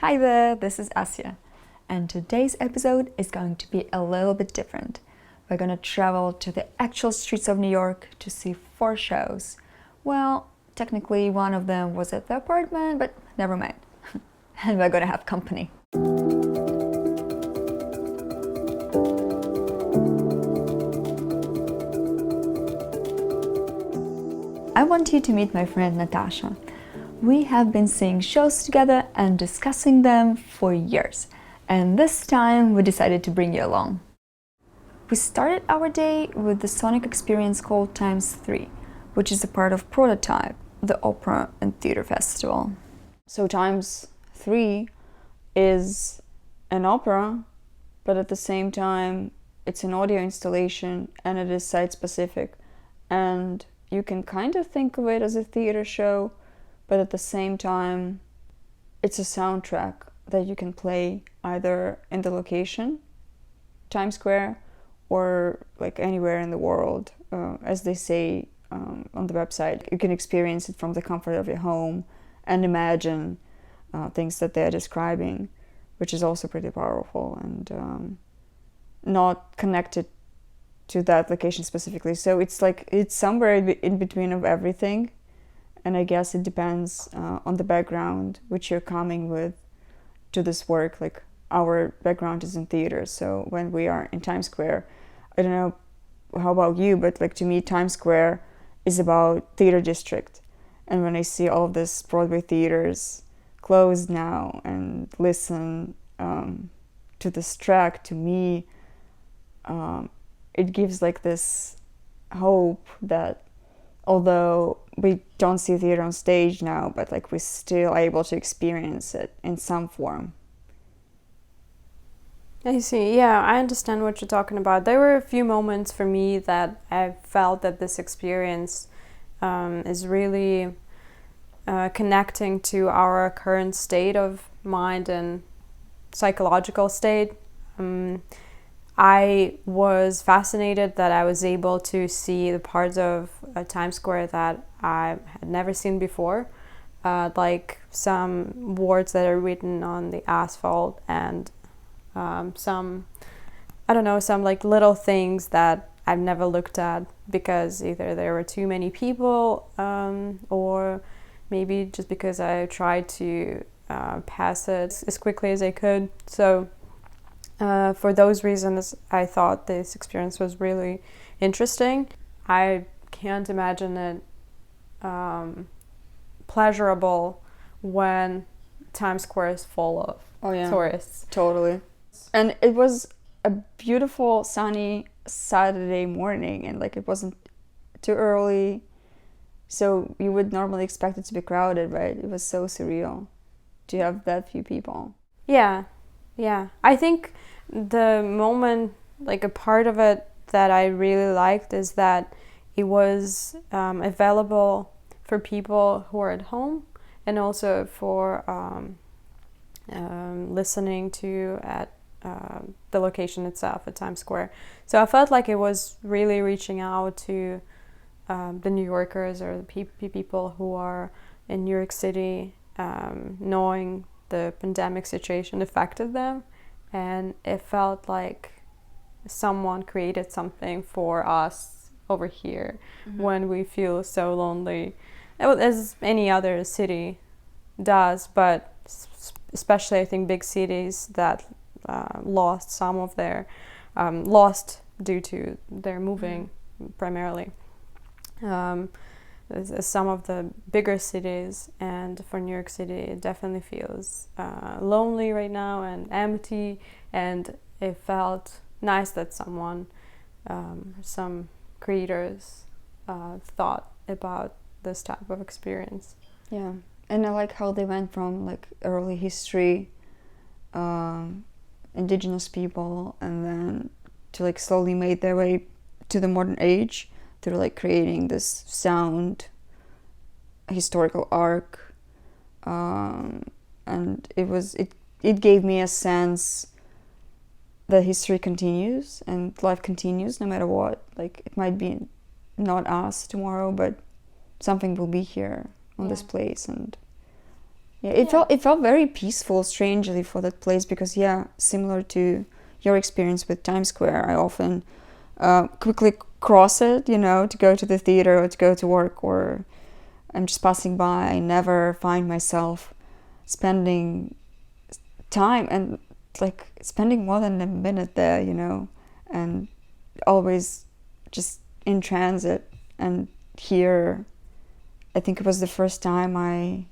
Hi there, this is Asya, and today's episode is going to be a little bit different. We're gonna travel to the actual streets of New York to see 4 shows. Well, technically one of them was at the apartment, but never mind. And we're gonna have company. I want you to meet my friend Natasha. We have been seeing shows together and discussing them for years, and this time we decided to bring you along. We started our day with the sonic experience called Times3, which is a part of Prototype, the opera and theater festival. So Times3 is an opera, but at the same time it's an audio installation and it is site-specific, and you can kind of think of it as a theater show, but at the same time it's a soundtrack that you can play either in the location, Times Square, or like anywhere in the world. As they say on the website, you can experience it from the comfort of your home and imagine things that they're describing, which is also pretty powerful and not connected to that location specifically. So it's like it's somewhere in between of everything, and I guess it depends on the background which you're coming with to this work. Like our background is in theater, so when we are in Times Square, I don't know how about you, but like to me Times Square is about theater district, and when I see all of this Broadway theaters closed now and listen to this track, to me it gives like this hope that although we don't see theater on stage now, but like we're still able to experience it in some form. I see. Yeah, I understand what you're talking about. There were a few moments for me that I felt that this experience is really connecting to our current state of mind and psychological state. I was fascinated that I was able to see the parts of Times Square that I had never seen before, like some words that are written on the asphalt and some like little things that I've never looked at because either there were too many people or maybe just because I tried to pass it as quickly as I could. So for those reasons, I thought this experience was really interesting. I can't imagine it pleasurable when Times Square is full of tourists. Totally. And it was a beautiful sunny Saturday morning, and like it wasn't too early, so you would normally expect it to be crowded, right? It was so surreal to have that few people. Yeah. I think the moment, like a part of it that I really liked is that it was available for people who are at home and also for listening to at the location itself at Times Square. So I felt like it was really reaching out to the New Yorkers or the people who are in New York City, knowing the pandemic situation affected them, and it felt like someone created something for us over here when we feel so lonely, as any other city does, but especially I think big cities that lost some of their lost due to their moving primarily. Some of the bigger cities, and for New York City it definitely feels lonely right now and empty, and it felt nice that someone, some creators thought about this type of experience. Yeah, and I like how they went from like early history, indigenous people, and then to like slowly made their way to the modern age through like creating this sound historical arc, and it gave me a sense that history continues and life continues no matter what. Like it might be not us tomorrow, but something will be here on this place, and Yeah, it felt very peaceful, strangely, for that place, because similar to your experience with Times Square, I often quickly cross it, to go to the theater or to go to work, or I'm just passing by. I never find myself spending time and like spending more than a minute there, and always just in transit. And here, I think it was the first time I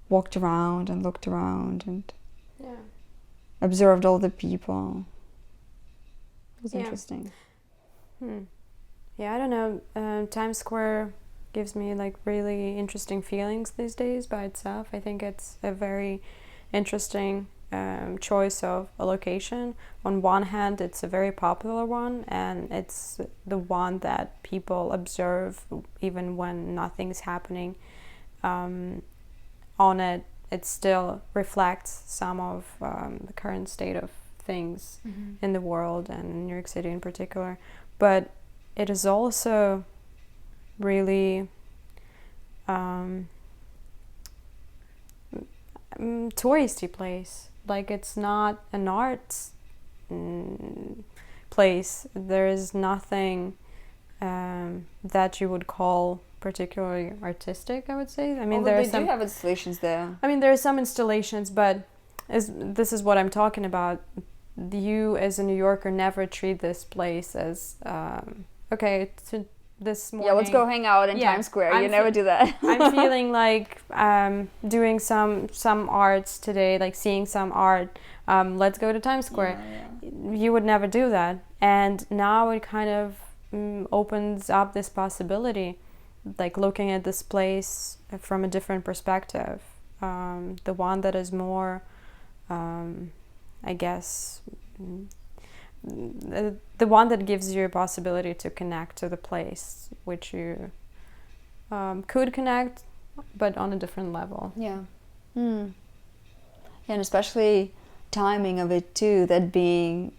walked around and looked around and observed all the people. It was interesting. Yeah, I don't know. Times Square gives me like really interesting feelings these days by itself. I think it's a very interesting choice of a location. On one hand, it's a very popular one, and it's the one that people observe even when nothing's happening on it. It still reflects some of the current state of things in the world and in New York City in particular. But it is also really touristy place. Like, it's not an arts place. There is nothing that you would call particularly artistic, I would say. I mean, although they do have installations there. I mean, there are some installations, but this is what I'm talking about. You, as a New Yorker, never treat this place as okay. This morning, let's go hang out in Times Square. You never do that. I'm feeling like doing some arts today, like seeing some art. Let's go to Times Square. You would never do that, and now it kind of opens up this possibility, like looking at this place from a different perspective, the one that is more, I guess, the one that gives you a possibility to connect to the place, which you could connect, but on a different level. Yeah. And especially timing of it too, that being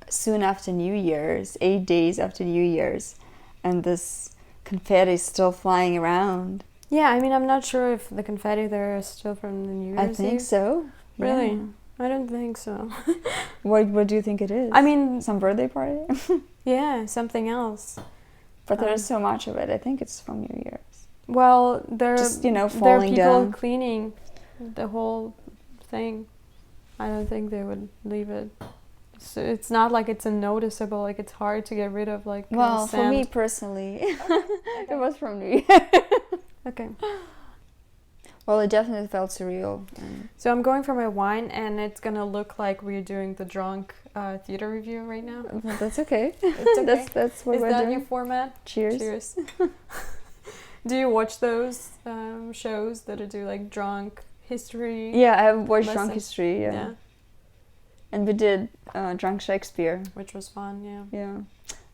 soon after New Year's, 8 days after New Year's, and this confetti is still flying around. Yeah, I mean, I'm not sure if the confetti there is still from the New Year's I think Eve. so. Really? Yeah. I don't think so. What do you think it is? I mean, some birthday party? Yeah, something else. But there's so much of it. I think it's from New Year's. Well, there just, there are falling people down. cleaning the whole thing. I don't think they would leave it. So it's not like it's unnoticeable, like it's hard to get rid of, like well, sand. for me personally, it was from New Year. Okay. Well, it definitely felt surreal. So I'm going for my wine, and it's gonna look like we're doing the drunk theater review right now. That's okay. It's okay. That's what Is we're that doing. your format? Cheers. Cheers. Do you watch those shows that do like drunk history? Yeah, I have watched lessons? Drunk History. Yeah. And we did Drunk Shakespeare. Which was fun, yeah. Yeah.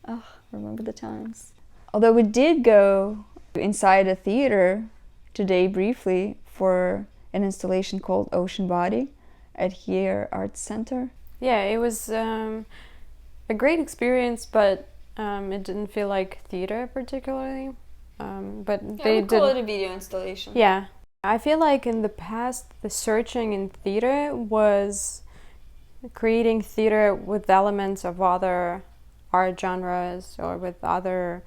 Oh, remember the times. Although we did go inside a theater today briefly for an installation called Ocean Body at Here Arts Center. Yeah, it was a great experience, but it didn't feel like theater particularly. But they did call it a video installation. Yeah. I feel like in the past, the searching in theater was creating theater with elements of other art genres or with other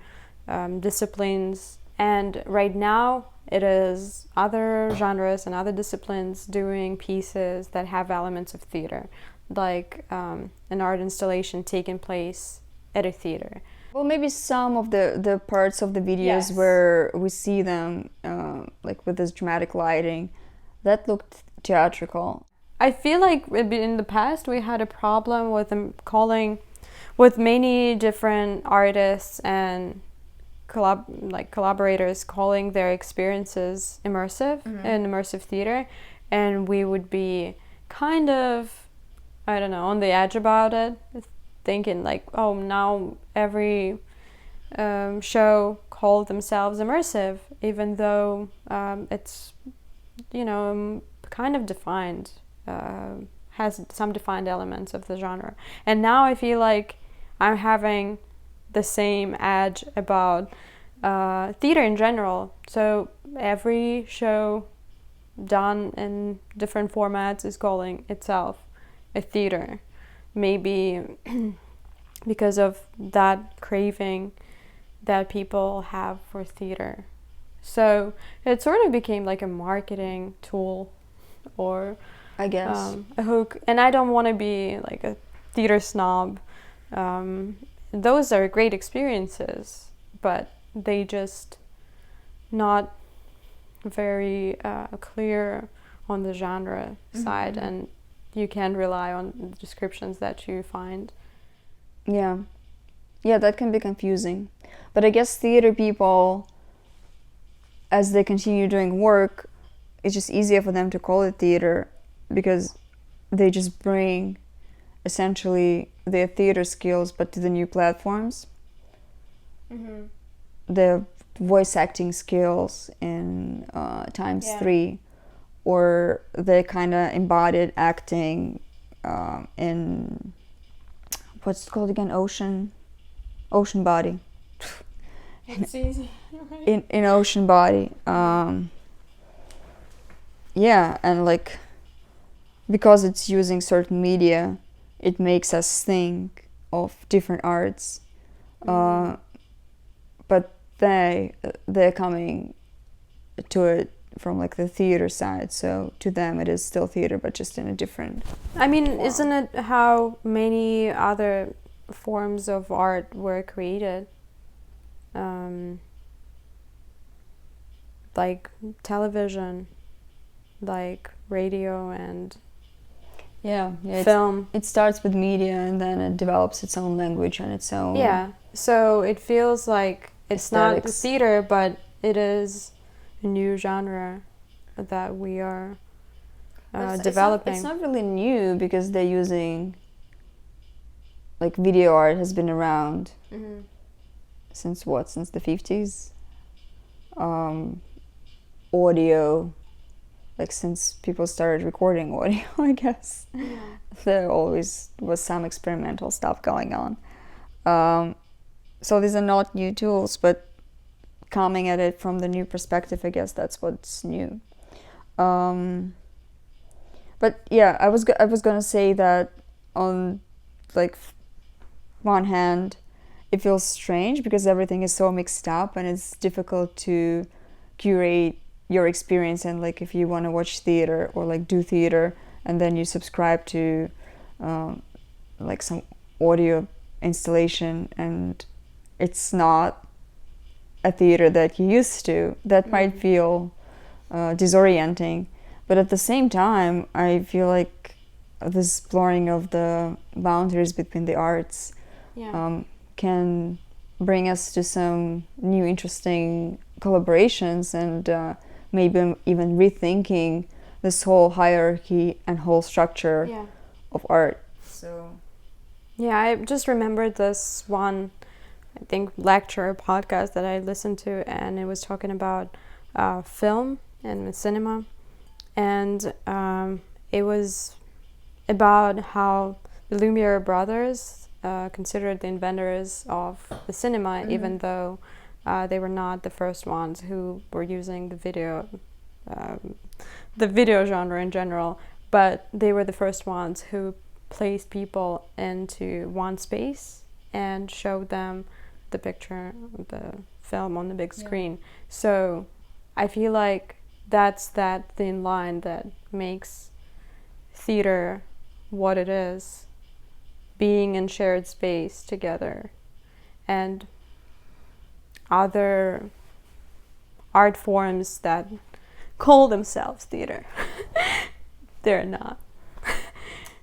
disciplines. And right now, it is other genres and other disciplines doing pieces that have elements of theater, like an art installation taking place at a theater. Well, maybe some of the parts of the videos Yes. where we see them, like with this dramatic lighting, that looked theatrical. I feel like in the past we had a problem with them with many different artists and collaborators calling their experiences immersive in immersive theater, and we would be kind of, I don't know, on the edge about it, thinking like, oh, now every show called themselves immersive, even though it's, kind of defined, has some defined elements of the genre. And now I feel like I'm having the same edge about theater in general. So every show done in different formats is calling itself a theater. Maybe because of that craving that people have for theater. So it sort of became like a marketing tool, or I guess. a hook. And I don't want to be like a theater snob. Those are great experiences, but they just not very clear on the genre side, and you can't rely on the descriptions that you find. Yeah, that can be confusing. But I guess theater people, as they continue doing work, it's just easier for them to call it theater because they just bring essentially their theater skills but to the new platforms. Their voice acting skills in ×3, or their kind of embodied acting in what's it called again? Ocean Body. It's easy. in Ocean Body. Yeah, and like because it's using certain media, it makes us think of different arts. But they're coming to it from like the theater side, so to them it is still theater but just in a different I mean, form. isn't it how many other forms of art were created? Like television, like radio and yeah film. It starts with media and then it develops its own language and its own So it feels like it's not the aesthetics. theater, but it is a new genre that we are developing. It's not really new because they're using, like, video art has been around since the 50s. Audio, like since people started recording audio, I guess. There always was some experimental stuff going on. So these are not new tools, but coming at it from the new perspective, I guess that's what's new. But yeah, I was gonna say that on like one hand, it feels strange because everything is so mixed up and it's difficult to curate your experience. And like if you want to watch theater or like do theater and then you subscribe to like some audio installation and it's not a theater that you used to, that might feel disorienting. But at the same time, I feel like this blurring of the boundaries between the arts can bring us to some new interesting collaborations and maybe even rethinking this whole hierarchy and whole structure of art. So yeah, I just remembered this one, I think, lecture podcast that I listened to, and it was talking about film and cinema, and it was about how the Lumiere brothers considered the inventors of the cinema, even though they were not the first ones who were using the video genre in general, but they were the first ones who placed people into one space and showed them the picture, the film on the big screen. So I feel like that's that thin line that makes theater what it is, being in shared space together, and other art forms that call themselves theater. They're not.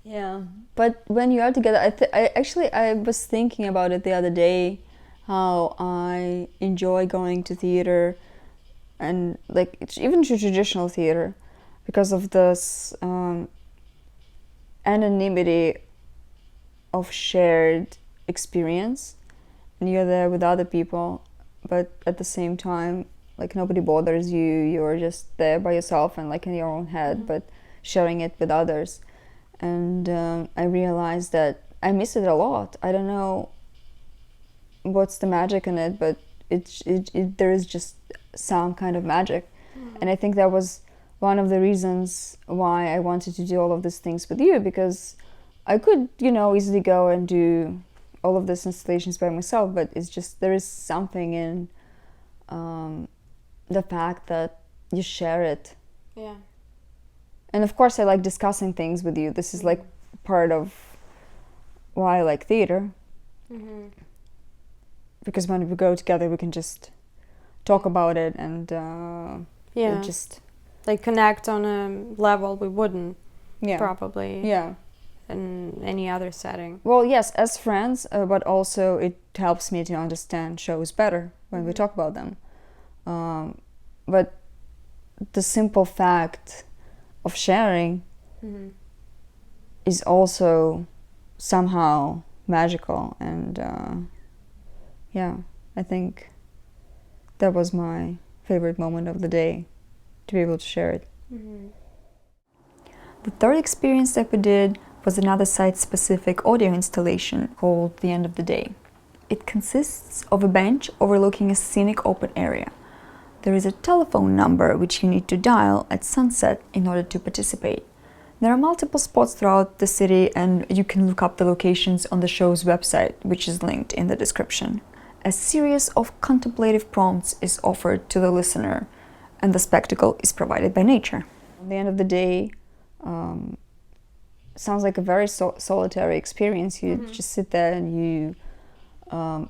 yeah, but when you are together, I was thinking about it the other day, how I enjoy going to theater and like even to traditional theater because of this anonymity of shared experience, and you're there with other people, but at the same time, like nobody bothers you, you're just there by yourself and like in your own head, but sharing it with others. And I realized that I miss it a lot. I don't know what's the magic in it, but it there is just some kind of magic. And I think that was one of the reasons why I wanted to do all of these things with you, because I could, easily go and do all of these installations by myself, but it's just, there is something in the fact that you share it. Yeah. And of course I like discussing things with you. This is like part of why I like theater. Mm-hmm. Because when we go together we can just talk about it and Yeah. just Like connect on a level we wouldn't probably in any other setting. Well, yes, as friends, but also it helps me to understand shows better when we talk about them. But the simple fact of sharing is also somehow magical, and I think that was my favorite moment of the day, to be able to share it. The third experience that we did was another site-specific audio installation called The End of the Day. It consists of a bench overlooking a scenic open area. There is a telephone number which you need to dial at sunset in order to participate. There are multiple spots throughout the city, and you can look up the locations on the show's website, which is linked in the description. A series of contemplative prompts is offered to the listener, and the spectacle is provided by nature. At the end of the day, sounds like a very solitary experience. You just sit there and you,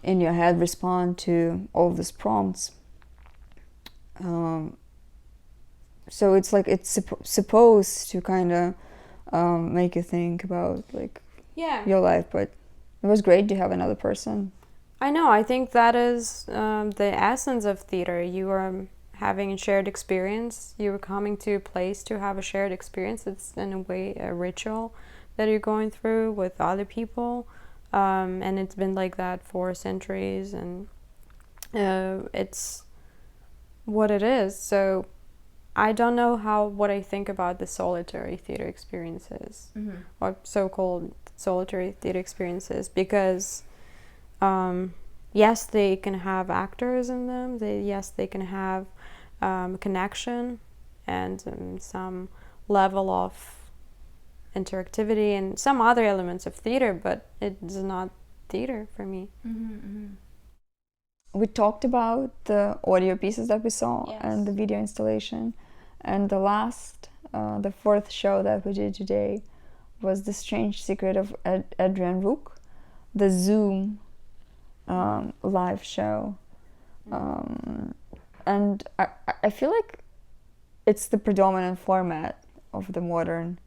in your head, respond to all of these prompts. So it's like it's supposed to kind of make you think about like your life, but it was great to have another person. I know. I think that is the essence of theater. You are having a shared experience. You're coming to a place to have a shared experience. It's in a way a ritual that you're going through with other people, and it's been like that for centuries, and it's what it is. So I don't know what I think about the solitary theater experiences, or so-called solitary theater experiences, because yes, they can have actors in them. Yes, they can have connection and some level of interactivity and some other elements of theater, but it's not theater for me. We talked about the audio pieces that we saw and the video installation, and the fourth show that we did today was The Strange Secret of Adrian Rook, the Zoom live show. And I feel like it's the predominant format of the modern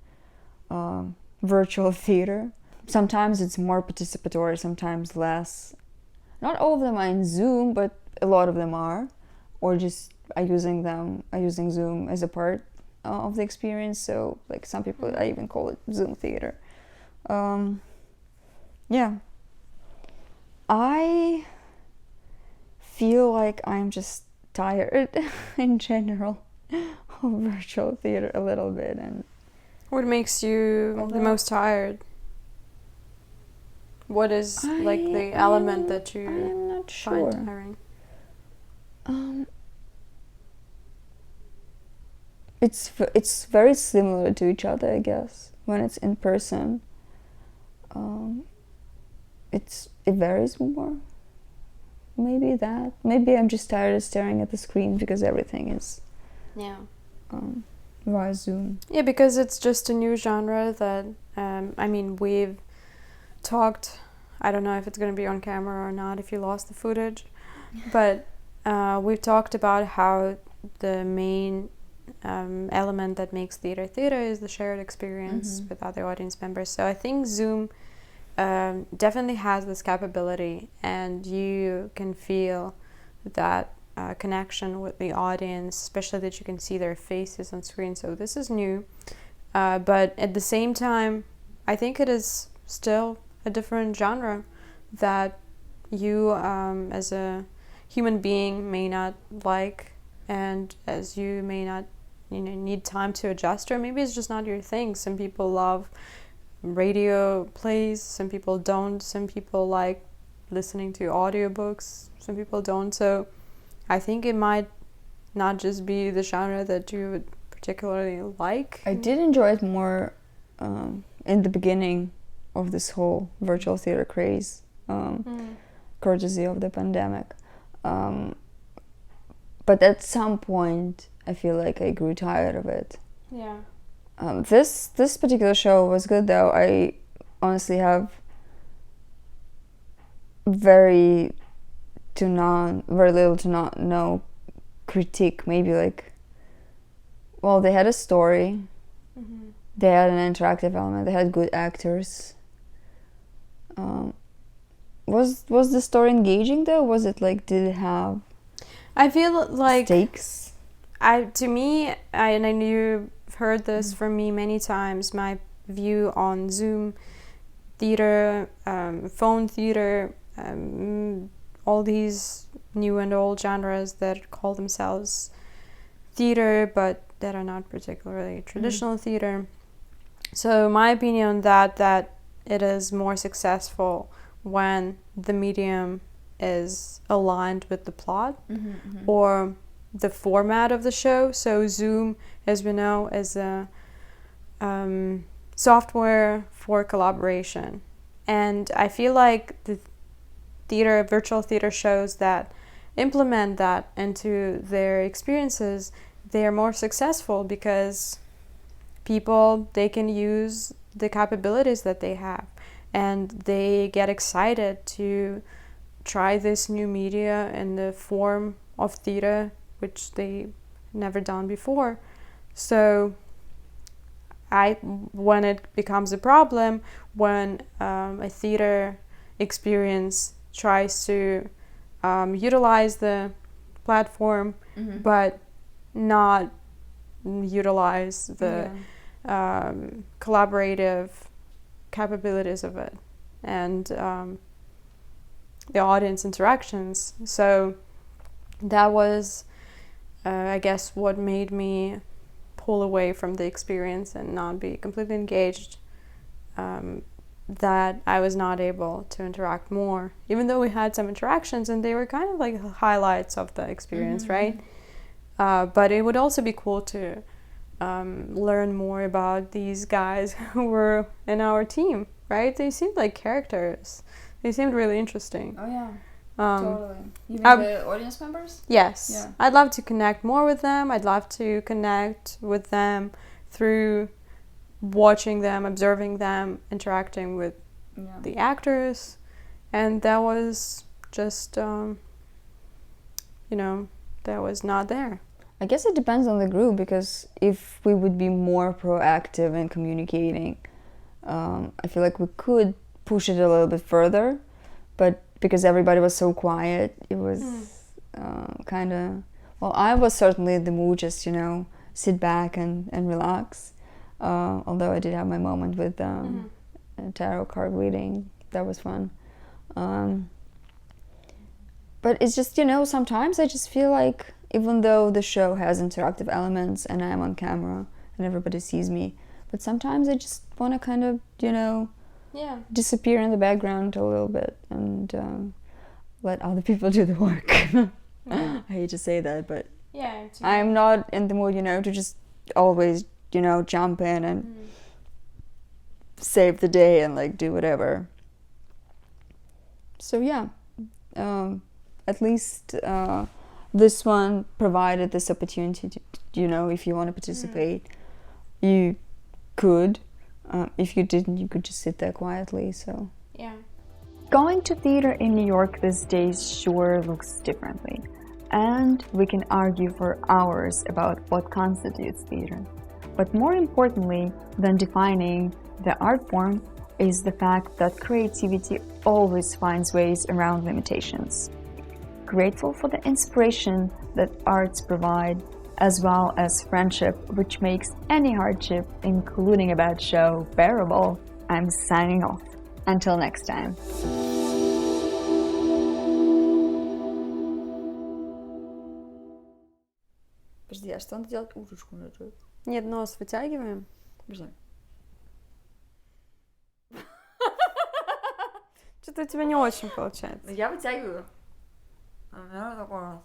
virtual theater. Sometimes it's more participatory, sometimes less. Not all of them are in Zoom, but a lot of them are, or just are using Zoom as a part of the experience. So like some people, I even call it Zoom theater. I feel like I'm just tired in general of virtual theater a little bit. And what makes you the most tired? What is like the element that you I'm not find sure. tiring? It's very similar to each other, I guess. When it's in person, it varies more. Maybe I'm just tired of staring at the screen because everything is via Zoom. Yeah, because it's just a new genre that we've talked. I don't know if it's going to be on camera or not, if you lost the footage, but we've talked about how the main element that makes theater is the shared experience with other audience members. So I think Zoom definitely has this capability, and you can feel that connection with the audience, especially that you can see their faces on screen. So this is new, but at the same time, I think it is still a different genre that you as a human being may not like, and as you may not need time to adjust, or maybe it's just not your thing. Some people love radio plays, some people don't, some people like listening to audiobooks, some people don't. So I think it might not just be the genre that you would particularly like. I did enjoy it more in the beginning of this whole virtual theater craze, courtesy of the pandemic. But at some point, I feel like I grew tired of it. Yeah. This particular show was good, though. I honestly have very little to not no critique. Maybe like, well, they had a story. Mm-hmm. They had an interactive element. They had good actors. Was the story engaging though? Was it like, did it have I feel like stakes? To me, I know you've heard this from me many times. My view on Zoom theater, phone theater, all these new and old genres that call themselves theater, but that are not particularly traditional theater. So my opinion on that it is more successful when the medium is aligned with the plot or the format of the show. So Zoom, as we know, is a software for collaboration. And I feel like the virtual theater shows that implement that into their experiences, they are more successful because they can use the capabilities that they have, and they get excited to try this new media in the form of theater, which they never done before. So when it becomes a problem, when a theater experience tries to utilize the platform but not utilize the collaborative capabilities of it and the audience interactions. So that was I guess what made me pull away from the experience and not be completely engaged, that I was not able to interact more, even though we had some interactions and they were kind of like highlights of the experience, right? But it would also be cool to learn more about these guys who were in our team, right? They seemed like characters. They seemed really interesting. Oh yeah, totally. Even the audience members? Yes. Yeah. I'd love to connect more with them. I'd love to connect with them through watching them, observing them, interacting with the actors. And that was just, that was not there. I guess it depends on the group, because if we would be more proactive in communicating, I feel like we could push it a little bit further, but because everybody was so quiet, it was kind of... Well, I was certainly in the mood just, sit back and relax. Although I did have my moment with tarot card reading. That was fun. But it's just, sometimes I just feel like, even though the show has interactive elements and I'm on camera and everybody sees me, but sometimes I just want to kind of, disappear in the background a little bit and let other people do the work. I hate to say that, but I'm not in the mood, to just always, jump in and save the day and do whatever. So at least this one provided this opportunity to, if you want to participate, you could. If you didn't, you could just sit there quietly. So going to theater in New York these days sure looks differently, and we can argue for hours about what constitutes theater. But more importantly than defining the art form is the fact that creativity always finds ways around limitations. Grateful for the inspiration that arts provide, as well as friendship, which makes any hardship, including a bad show, bearable, I'm signing off. Until next time. Подожди, а что надо делать? Удочку надо. Нет, нос вытягиваем. Подожди. Что-то у тебя не очень получается. Я вытягиваю. А у меня такое.